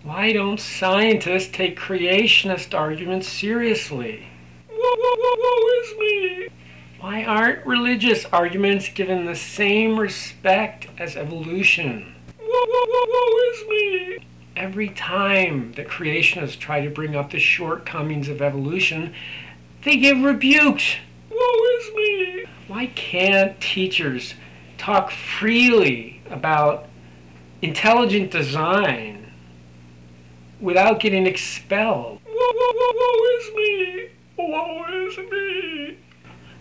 Why don't scientists take creationist arguments seriously? Woe is me! Why aren't religious arguments given the same respect as evolution? Woe is me! Every time that creationists try to bring up the shortcomings of evolution, they get rebuked. Woe is me! Why can't teachers talk freely about intelligent design without getting expelled? Woe is me! Woe is me!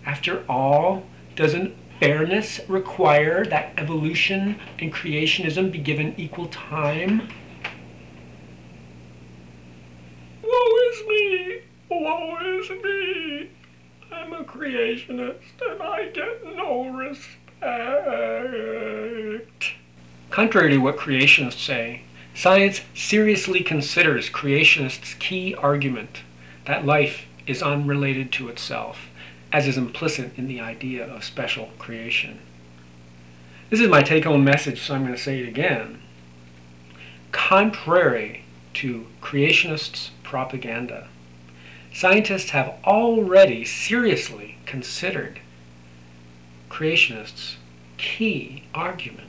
After all, doesn't fairness require that evolution and creationism be given equal time? Woe is me! Woe is me! I'm a creationist and I get no respect. Contrary to what creationists say, science seriously considers creationists' key argument that life is unrelated to itself, as is implicit in the idea of special creation. This is my take-home message, so I'm going to say it again. Contrary to creationists' propaganda, scientists have already seriously considered creationists' key argument.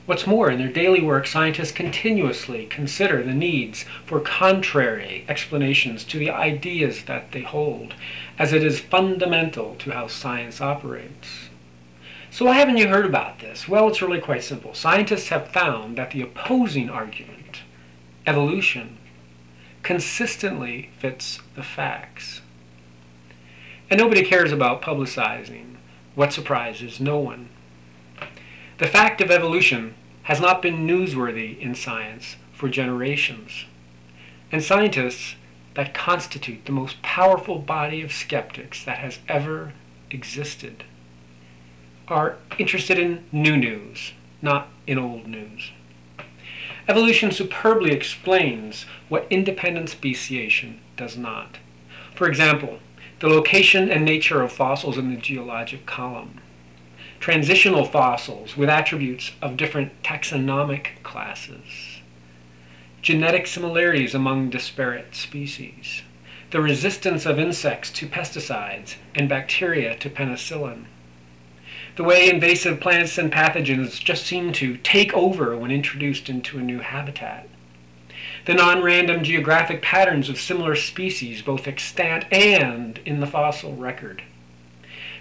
What's more, in their daily work, scientists continuously consider the needs for contrary explanations to the ideas that they hold, as it is fundamental to how science operates. So why haven't you heard about this? Well, it's really quite simple. Scientists have found that the opposing argument, evolution, consistently fits the facts. And nobody cares about publicizing what surprises no one. The fact of evolution has not been newsworthy in science for generations. And scientists that constitute the most powerful body of skeptics that has ever existed are interested in new news, not in old news. Evolution superbly explains what independent speciation does not. For example, the location and nature of fossils in the geologic column. Transitional fossils with attributes of different taxonomic classes. Genetic similarities among disparate species. The resistance of insects to pesticides and bacteria to penicillin. The way invasive plants and pathogens just seem to take over when introduced into a new habitat. The non-random geographic patterns of similar species, both extant and in the fossil record.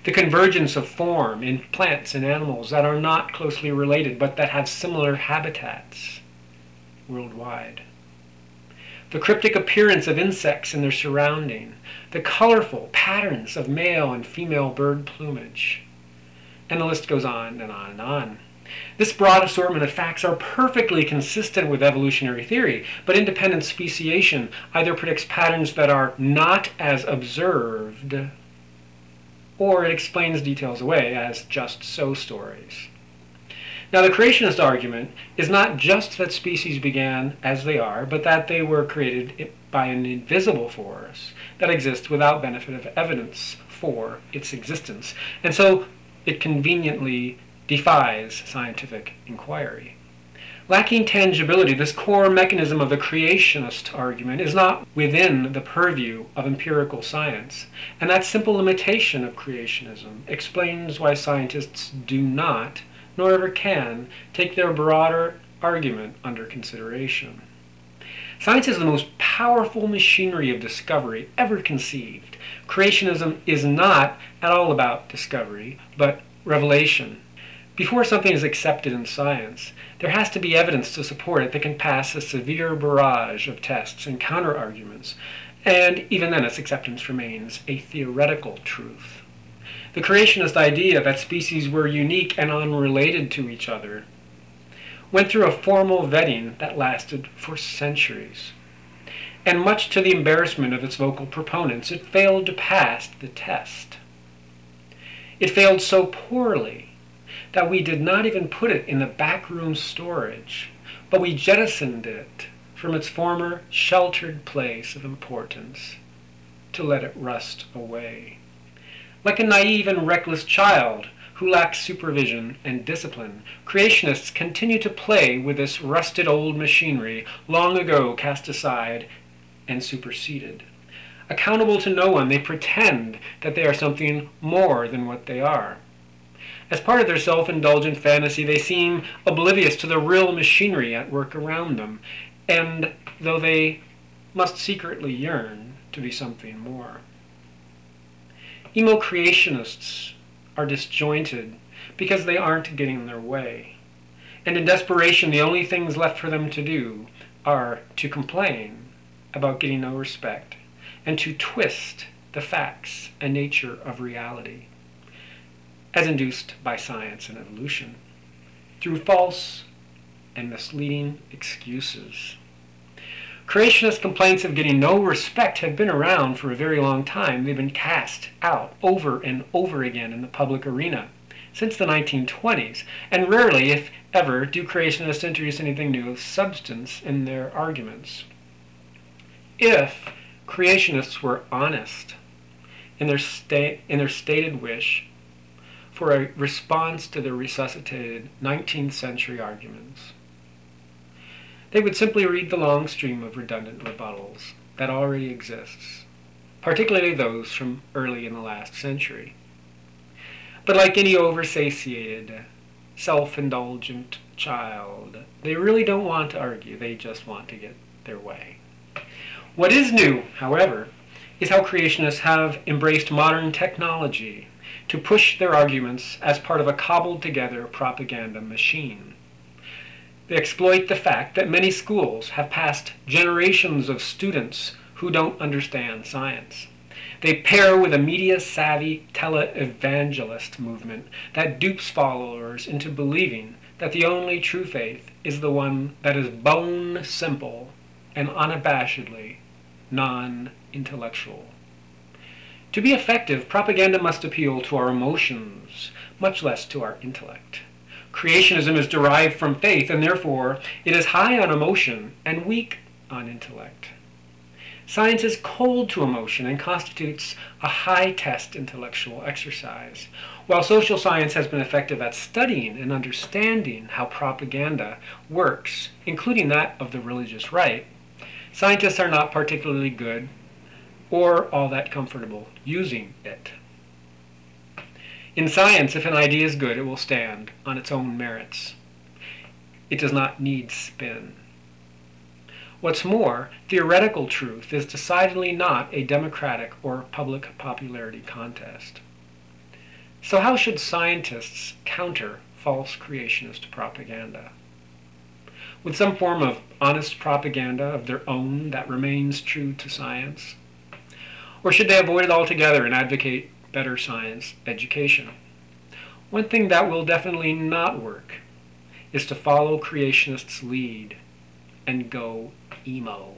The convergence of form in plants and animals that are not closely related but that have similar habitats worldwide. The cryptic appearance of insects in their surrounding. The colorful patterns of male and female bird plumage. And the list goes on and on and on. This broad assortment of facts are perfectly consistent with evolutionary theory, but independent speciation either predicts patterns that are not as observed, or it explains details away as just so stories. Now, the creationist argument is not just that species began as they are, but that they were created by an invisible force that exists without benefit of evidence for its existence, and so it conveniently defies scientific inquiry. Lacking tangibility, this core mechanism of the creationist argument is not within the purview of empirical science, and that simple limitation of creationism explains why scientists do not, nor ever can, take their broader argument under consideration. Science is the most powerful machinery of discovery ever conceived. Creationism is not at all about discovery, but revelation. Before something is accepted in science, there has to be evidence to support it that can pass a severe barrage of tests and counter-arguments, and even then its acceptance remains a theoretical truth. The creationist idea that species were unique and unrelated to each other went through a formal vetting that lasted for centuries. And much to the embarrassment of its vocal proponents, it failed to pass the test. It failed so poorly that we did not even put it in the backroom storage, but we jettisoned it from its former sheltered place of importance to let it rust away. Like a naive and reckless child who lack supervision and discipline, creationists continue to play with this rusted old machinery long ago cast aside and superseded. Accountable to no one, they pretend that they are something more than what they are. As part of their self-indulgent fantasy, they seem oblivious to the real machinery at work around them, and though they must secretly yearn to be something more. Emo Creationists are disjointed because they aren't getting their way. And in desperation, the only things left for them to do are to complain about getting no respect and to twist the facts and nature of reality, as induced by science and evolution, through false and misleading excuses. Creationist complaints of getting no respect have been around for a very long time. They've been cast out over and over again in the public arena since the 1920s, and rarely, if ever, do creationists introduce anything new of substance in their arguments. If creationists were honest in their stated wish for a response to their resuscitated 19th century arguments, they would simply read the long stream of redundant rebuttals that already exists, particularly those from early in the last century. But like any oversatiated, self-indulgent child, they really don't want to argue, they just want to get their way. What is new, however, is how creationists have embraced modern technology to push their arguments as part of a cobbled-together propaganda machine. They exploit the fact that many schools have passed generations of students who don't understand science. They pair with a media-savvy tele-evangelist movement that dupes followers into believing that the only true faith is the one that is bone simple and unabashedly non-intellectual. To be effective, propaganda must appeal to our emotions, much less to our intellect. Creationism is derived from faith, and therefore it is high on emotion and weak on intellect. Science is cold to emotion and constitutes a high-test intellectual exercise. While social science has been effective at studying and understanding how propaganda works, including that of the religious right, scientists are not particularly good or all that comfortable using it. In science, if an idea is good, it will stand on its own merits. It does not need spin. What's more, theoretical truth is decidedly not a democratic or public popularity contest. So how should scientists counter false creationist propaganda? With some form of honest propaganda of their own that remains true to science? Or should they avoid it altogether and advocate better science education? One thing that will definitely not work is to follow creationists' lead and go emo.